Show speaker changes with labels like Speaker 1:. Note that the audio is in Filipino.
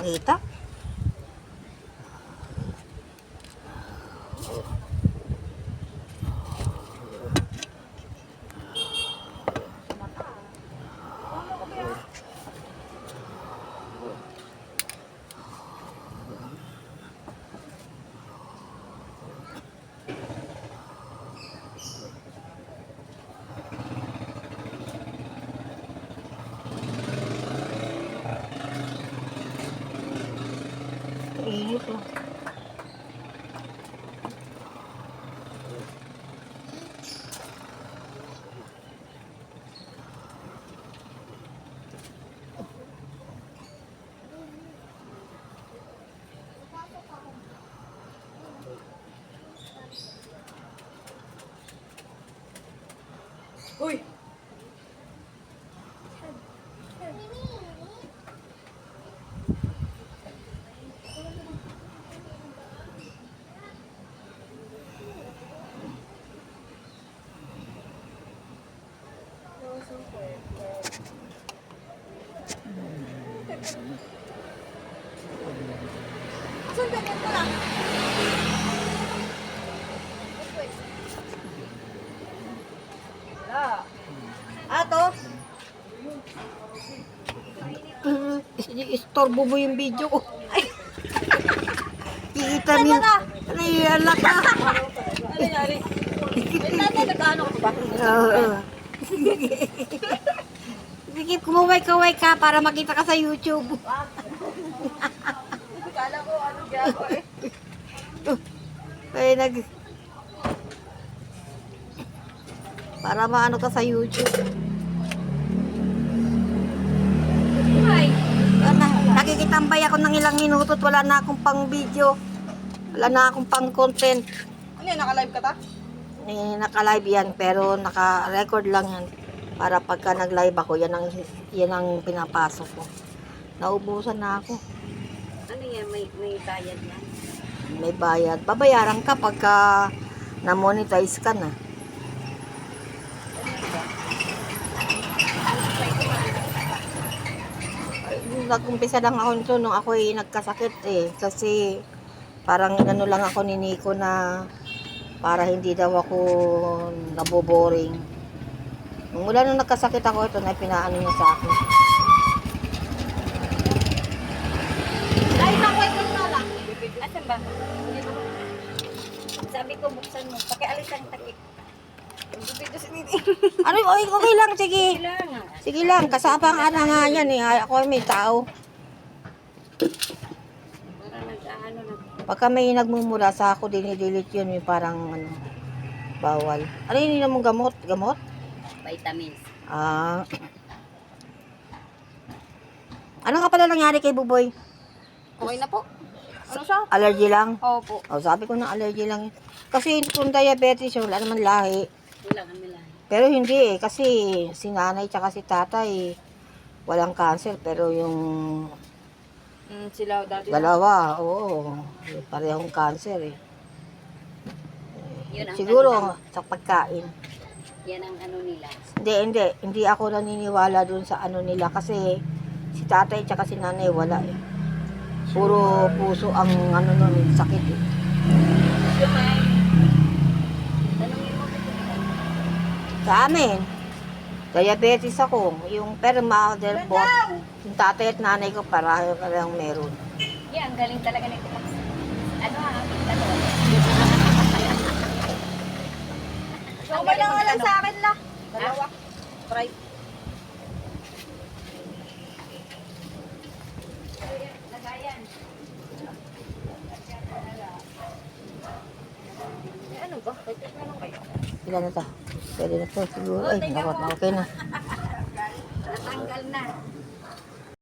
Speaker 1: makita. Init oh.
Speaker 2: Uy! Asan ka dito lang?
Speaker 1: Ato? Istorbo mo yung video ko. Kikita niyo. Naiala ka.
Speaker 2: Ano nangyari? May nagkaano ka ba?
Speaker 1: Oo. Sige, kumuway-kaway ka para makita ka sa YouTube.
Speaker 2: Kala ko ano gago eh.
Speaker 1: Kaya para maano ka sa YouTube.
Speaker 2: Ay!
Speaker 1: Nakikitambay ako ng ilang minuto at wala na akong pang video. Wala na akong pang content.
Speaker 2: Ano yan? Naka-live ka ta?
Speaker 1: Naka-live yan pero naka-record lang yan. Para pagka nag-live ako, yan ang pinapasok ko. Naubusan na ako.
Speaker 2: Ano yan? May bayad yan?
Speaker 1: May bayad. Babayaran ka pagka na-monetize ka na. Nag-umpisa lang ako nito nung ako ay nagkasakit eh. Kasi parang inano lang ako ni Nico na para hindi daw ako naboboring. Mula nung nagkasakit ako, ito na pinaano niya sa akin.
Speaker 2: Ay, nakway ko na lang. Asan ba? Sabi ko, buksan mo. Pakialis ang takip. Bibidyo si Nini.
Speaker 1: Ano, okay lang, sige.
Speaker 2: Kailangan.
Speaker 1: Sige lang, kasapang ana nga yan eh. Ako may tao.
Speaker 2: Para nag-ano na.
Speaker 1: Pagka may nagmumura sa ako, dinidelete yun. Yung parang ano, bawal. Ano yun yung gamot? Gamot?
Speaker 2: Vitamins.
Speaker 1: Ah. Ano ka pala nangyari kay Buboy?
Speaker 2: Okay na po. Ano siya?
Speaker 1: Allergy lang?
Speaker 2: Opo.
Speaker 1: O, sabi ko na allergy lang. Kasi kung diabetes yun, wala naman lahi.
Speaker 2: Kailangan nila.
Speaker 1: Pero hindi eh, kasi si nanay tsaka si tatay walang cancer. Pero yung
Speaker 2: Sila dati.
Speaker 1: dalawa, oo, parehong cancer eh.
Speaker 2: Yun ang
Speaker 1: Siguro
Speaker 2: kanilang-
Speaker 1: sa pagkain.
Speaker 2: Yan ang ano nila.
Speaker 1: Hindi ako naniniwala dun sa ano nila kasi si tatay tsaka si nanay wala eh. Puro puso ang ano nun, sakit eh.
Speaker 2: Tanungin mo kung
Speaker 1: Sa amin, diabetes ako. Yung perma-delport, yung tatay at nanay ko parehong meron.
Speaker 2: yan, ang galing talaga nito. Ano ha? Ano? So, may lang sa akin lang. Dalawa. Try. Lagayan. Ano ba? Pwede na lang kayo.
Speaker 1: Ilan na to? Pwede na to siguro. Ay, naku, okay na.
Speaker 2: Natanggal na.